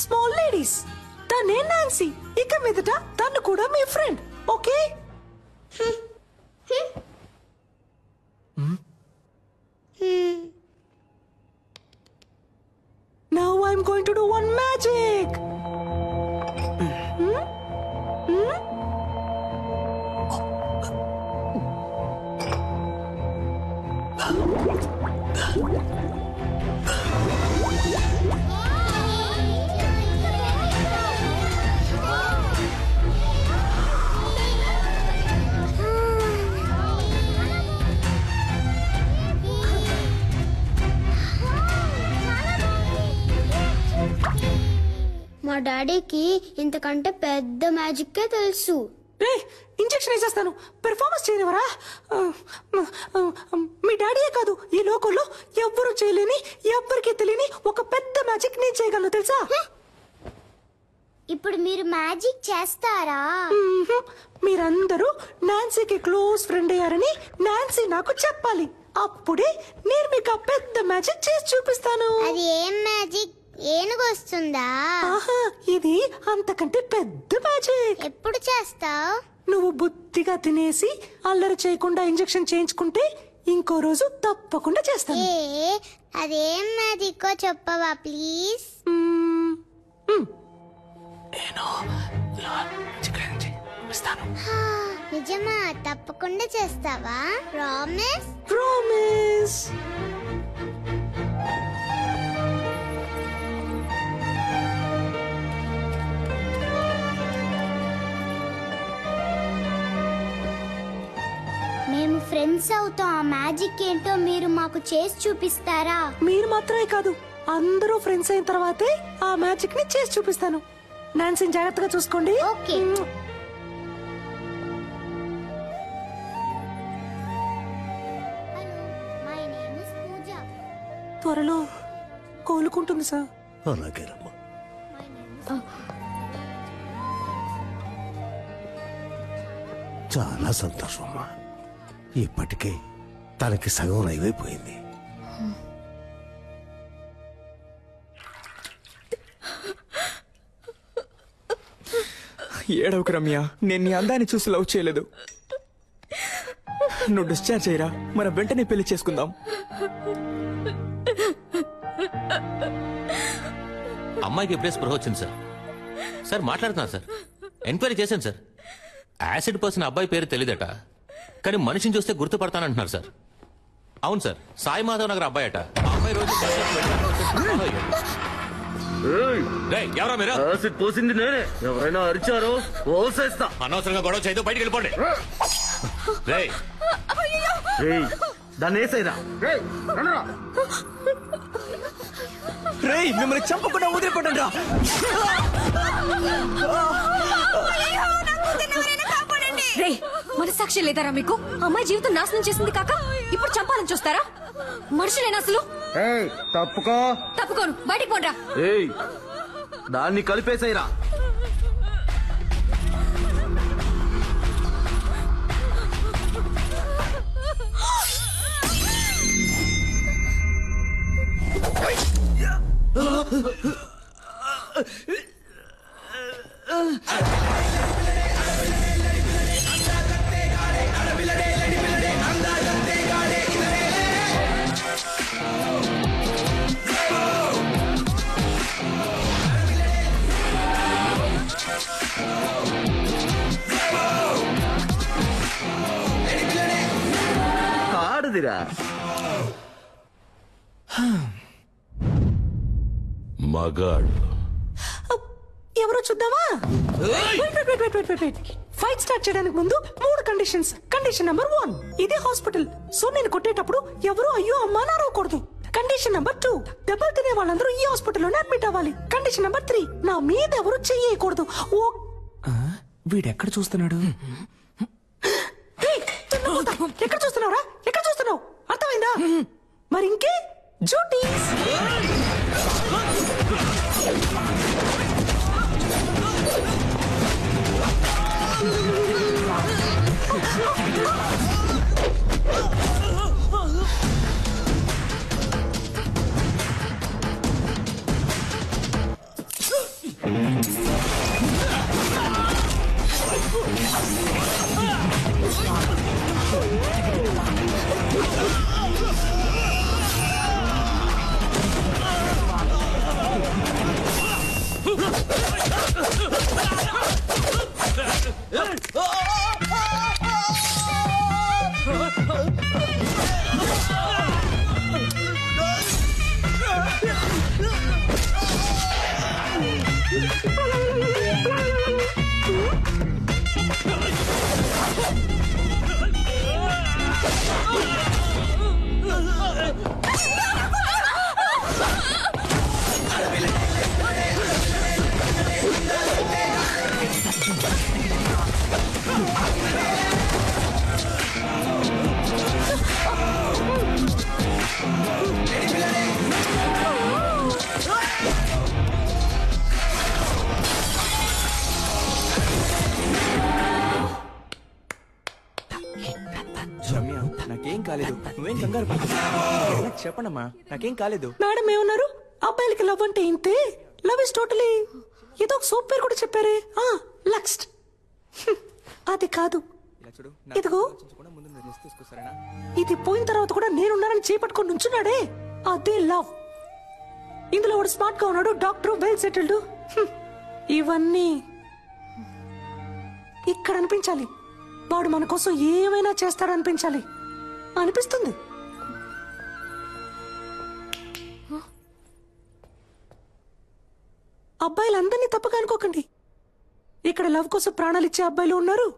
Small ladies. తనే Nancy. ఇక మీదట తను కూడా మీ friend. Okay? Now I'm going to do one magic. మా డాడీకి ఇంతకంటే పెద్ద మ్యాజిక్కే తెలుసు. ఇంజెక్షన్ వేసేస్తాను. పెర్ఫార్మెన్స్ చేయనివరా? మీ డాడీయే కాదు, ఈ లోకంలో ఎవ్వరూ చేయలేని, ఎవ్వరికి తెలియని ఒక పెద్ద మ్యాజిక్ నేను చేయగలను, తెలుసా? ఇప్పుడు మీరు మ్యాజిక్ చేస్తారా? మీరందరూ నాన్సీకి క్లోజ్ ఫ్రెండ్ అయ్యారని నాన్సీ నాకు చెప్పాలి. అప్పుడే నేను మీకు ఆ పెద్ద మ్యాజిక్ చేసి చూపిస్తాను. అది ఏం మ్యాజిక్? ఏనుగు వస్తుందా? ఇది అంతకంటే పెద్ద మ్యాజిక్. ఎప్పుడు చేస్తావు? నువ్వు బుద్ధిగా తినేసి అల్లరి చేయకుండా ఇంజెక్షన్ చేయించుకుంటే ఇంకో రోజు తప్పకుండా చేస్తాను. అదేం మ్యాజిక్ చెప్పవా ప్లీజ్? నిజమా? తప్పకుండా చేస్తావా? ప్రామిస్? ప్రామిస్. మేము ఫ్రెండ్స్ అవుతాం. ఆ మ్యాజిక్ ఏంటో మీరు మాకు చేసి చూపిస్తారా? మీరు మాత్రమే కాదు, అందరూ ఫ్రెండ్స్ అయిన తర్వాతే ఆ మ్యాజిక్ ని చేసి చూపిస్తాను. నాన్సీని జాగ్రత్తగా చూసుకోండి. ఓకే. త్వరలో కోలుకుంటుంది సార్. అలాగేనమ్మా. చాలా సంతోషం అమ్మా. ఇప్పటికే తనకి సగం నయమైపోయింది. ఏడవకు రమ్య, నేను నీ అందాన్ని చూసి లవ్ చేయలేదు. నువ్వు డిశ్చార్జ్ అయ్యరా, మనం వెంటనే పెళ్లి చేసుకుందాం. అమ్మాయికి ఇప్పుడే స్పృహ వచ్చింది సార్. సార్ మాట్లాడుతున్నా సార్, ఎంక్వైరీ చేశాను సార్. యాసిడ్ పర్సన్ అబ్బాయి పేరు తెలియదట, కానీ మనిషిని చూస్తే గుర్తుపడతానంటున్నారు సార్. అవును సార్, సాయి మాధవ్ నగర్ అబ్బాయి అట. ఆ అబ్బాయి రోజు ఎవరా మీరు? యాసిడ్ పోసింది నేనే. ఎవరైనా అరిచారో ఓసేస్తా. అనవసరంగా గొడవ చేయదు, బయటికి వెళ్ళిపోండి. దాన్ని వేసేదా? రేయ్, మిమ్మల్ని చంపకుండా వదిలిపోండి రా. మనసాక్షి లేదారా మీకు? అమ్మాయి జీవితం నాశనం చేసింది కాక ఇప్పుడు చంపాలని చూస్తారా? మనుషులేనా అసలు? తప్పుకో. తప్పుకోను, బయటికి పోండ్రా. దాన్ని కలిపేసేయరా. కాడుదిరా. మగాడు ఎవరో చూద్దామా? ఫైట్ స్టార్ట్ చేయడానికి ముందు 3 కండిషన్స్. కండిషన్ నెంబర్ 1, ఇది హాస్పిటల్, సో నేను కొట్టేటప్పుడు ఎవరు అయ్యో అమ్మా నారవకూడదు. కండిషన్ నెంబర్ 2, దెబ్బలు తినే వాళ్ళందరూ ఈ హాస్పిటల్లోనే అడ్మిట్ అవ్వాలి. కండిషన్ నెంబర్ 3, నా మీద ఎవరు చెయ్యకూడదు. వీడెక్కడ చూస్తున్నాడు? ఎక్కడ చూస్తున్నావురా? ఎక్కడ చూస్తున్నావు? అర్థమైందా? మరి ఇంకే జూటీస్. రమ్య, నాకేం కాలేదు, నువ్వేం కంగారు పడకు. నాకు చెప్పనమ్మా, నాకేం కాలేదు. మేడం ఏమన్నారు? అబ్బాయిలకి లవ్ అంటే ఇంతే, లవ్ ఇస్ టోటలీ ఏదో ఒక సోప్ పేరు కూడా చెప్పారే, లక్స్ట్. అది కాదు, ఇలా చూడు, ఇదిగో ముందు మీరు లిస్ట్ తీసుకొస్తారేనా? ఇది పోయిన తర్వాత కూడా నేనున్నానని చేపట్టుకొని నుంచున్నాడే, అదే లవ్. ఇందులో వాడు స్మార్ట్ గా ఉన్నాడు, డాక్టర్, వెల్ సెటిల్డ్. ఇవన్నీ ఇక్కడ అనిపించాలి. వాడు మన కోసం ఏమైనా చేస్తాడనిపించాలి అనిపిస్తుంది. అబ్బాయిలందరినీ తప్పగా అనుకోకండి. ఇక్కడ లవ్ కోసం ప్రాణాలు ఇచ్చే అబ్బాయిలు ఉన్నారు,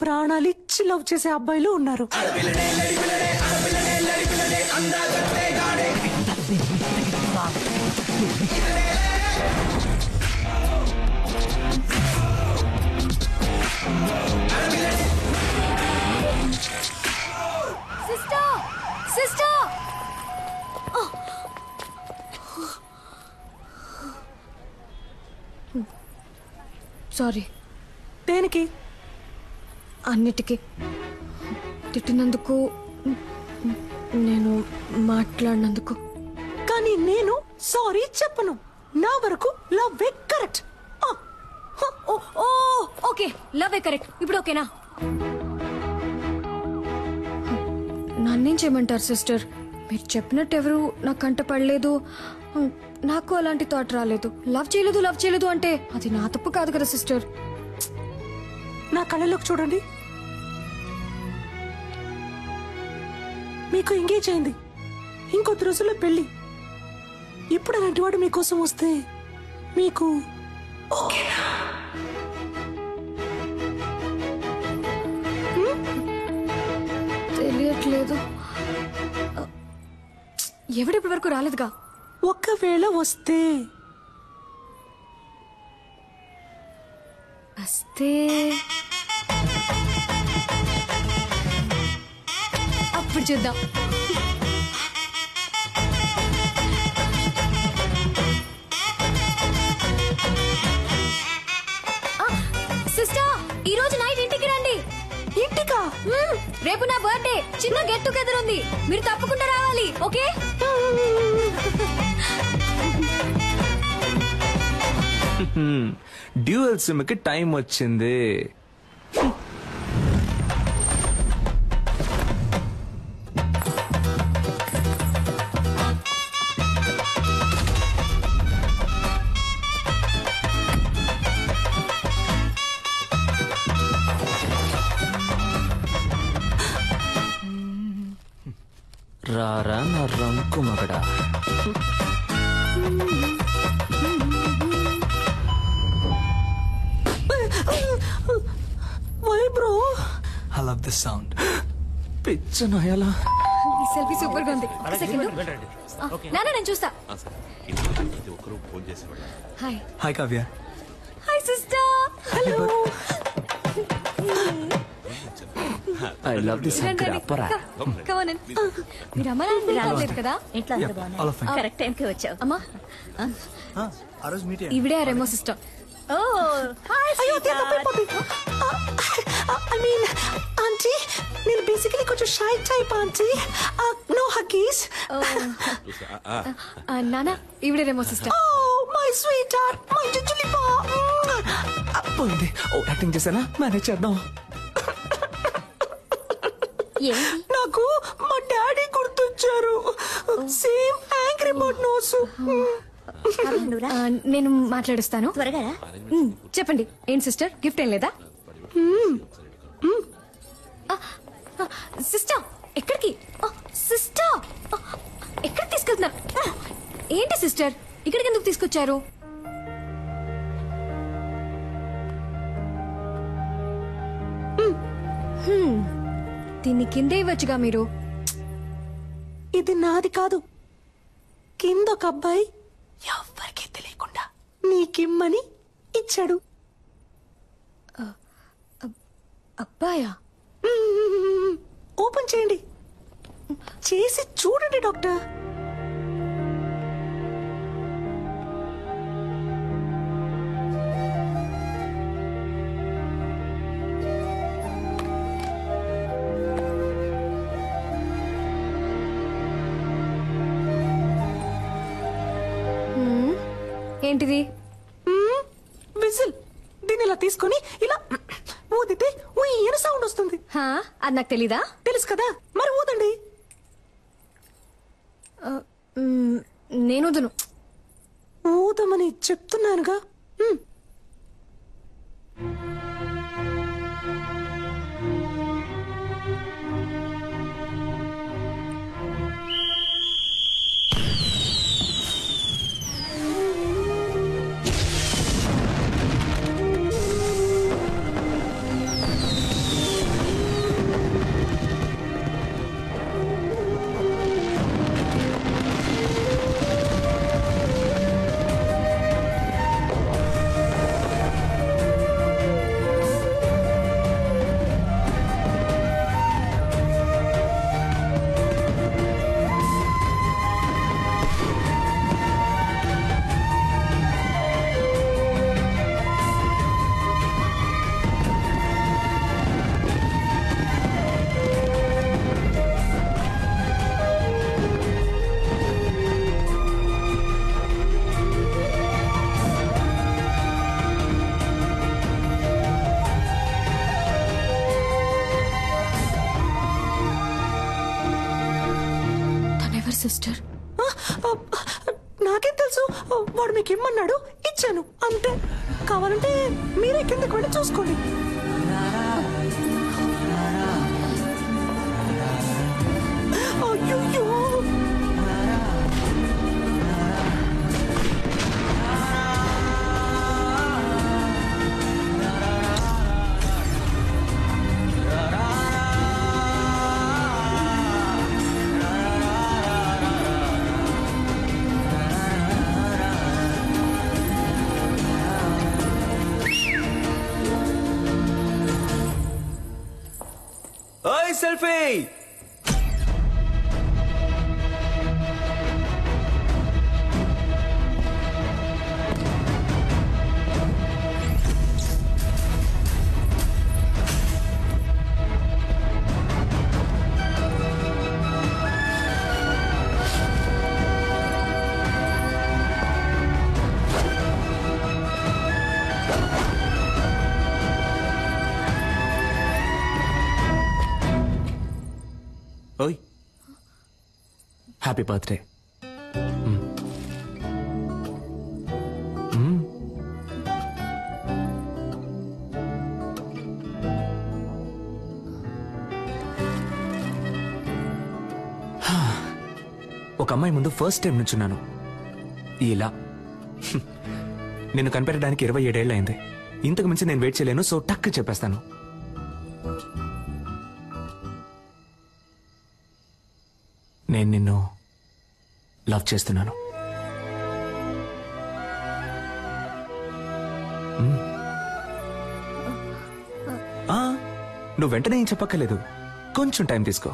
ప్రాణాలు ఇచ్చి లవ్ చేసే అబ్బాయిలు ఉన్నారు. Sister, sister. సారీ. దేనికి? అన్నిటికీ తిట్టినందుకు, నేను మాట్లాడినందుకు. కానీ నేను సారీ చెప్పను. నా వరకు love correct. Okay, love correct. ఇప్పుడు ఓకేనా? నన్నేం చేయమంటారు సిస్టర్? మీరు చెప్పినట్టు ఎవరు నా కంట పడలేదు, నాకు అలాంటి థాట్ రాలేదు. లవ్ చేయలేదు అంటే అది నా తప్పు కాదు కదా సిస్టర్. నా కళ్ళలోకి చూడండి. మీకు ఎంగేజ్ అయింది, ఇంకొద్ది రోజుల్లో పెళ్లి. ఇప్పుడు అలాంటి వాడు మీకోసం వస్తే మీకు తెలియట్లేదు. ఎవడిప్పటి వరకు రాలేదుగా. ఒకవేళ వస్తే అప్పుడు చూద్దాం. సిస్టర్, ఈ రోజు నైట్ ఇంటికి రండి. ఇంటికా? రేపు నా బర్త్డే, చిన్న గెట్ టుగెదర్ ఉంది, మీరు తప్పకుండా రావాలి. ఓకే? డ్యూయల్ సిమ్ కి టైం వచ్చింది. రారా నా రంకు మగడా. Why bro? I love this sound. పిచ్చ నయాలా. ఈ సెల్ఫీ సూపర్ గా ఉంది. ఒక సెకండ్. నాన్న, నేను చూస్తా. Hi. Hi Kavya. Hi sister. Hello. I love this uncle. అప్పరా మీరు అమ్మ నాన్న రాలేదు కదా? ఇంట్లో అందరూ బాగున్నారు. కరెక్ట్ టైంకి వచ్చావు. అమ్మా, ఈవిడే రెమో సిస్టర్. Oh hi. అయ్యో, తప్పైపోతుంది. ఐ మీన్ ఆంటీ, నేను బేసికలీ కొంచెం shy type aunty. No huggies. నాన్న, ఈవిడే Remo sister. Oh my sweetheart, my జింజులి బాయ్. పోయింది. ఓ యాక్టింగ్ చేశానా? మేనేజ్ చేద్దాం. నాకు మా డాడీ గుర్తొచ్చారు. Same angry bird nose. నేను మాట్లాడిస్తాను. త్వరగా చెప్పండి. ఏం సిస్టర్, గిఫ్ట్ ఏం లేదా? సిస్టర్ ఎక్కడికి? సిస్టర్ ఎక్కడికి తీసుకెళ్తున్నారు? ఏంటి సిస్టర్, ఇక్కడికి ఎందుకు తీసుకొచ్చారు? దీన్ని కిందే ఇవ్వచ్చుగా మీరు. ఇది నాది కాదు. కింద ఒక అబ్బాయి ఎవ్వరికీ తెలియకుండా నీకిమ్మని ఇచ్చాడు. అబ్బాయా? ఓపెన్ చేయండి. చేసి చూడండి డాక్టర్. ఏంటిది? విజిల్. దీన్ని ఇలా తీసుకొని ఇలా ఊదితే ఊయన సౌండ్ వస్తుంది. అది నాకు తెలీదా? తెలుసు కదా, మరి ఊదండి. నేను వదును. ఊదమని చెప్తున్నానుగా. సిస్టర్ నాకేం తెలుసు. వాడు మీకు ఇమ్మన్నాడు, ఇచ్చాను అంతే. కావాలంటే మీరే కిందకి వెళ్ళి చూసుకోండి. అయ్యో సెల్ఫీ. ఓయ్, హ్యాపీ బర్త్డే. ఒక అమ్మాయి ముందు ఫస్ట్ టైం నుంచున్నాను. ఇలా నిన్ను కనిపెట్టడానికి 27 ఏళ్ళు అయింది. ఇంతకు మించి నేను వెయిట్ చేయలేను. సో టక్ చెప్పేస్తాను. నేను నిన్ను లవ్ చేస్తున్నాను. నువ్వు వెంటనే ఏం చెప్పక్కర్లేదు. కొంచెం టైం తీసుకో.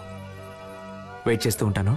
వెయిట్ చేస్తూ ఉంటాను.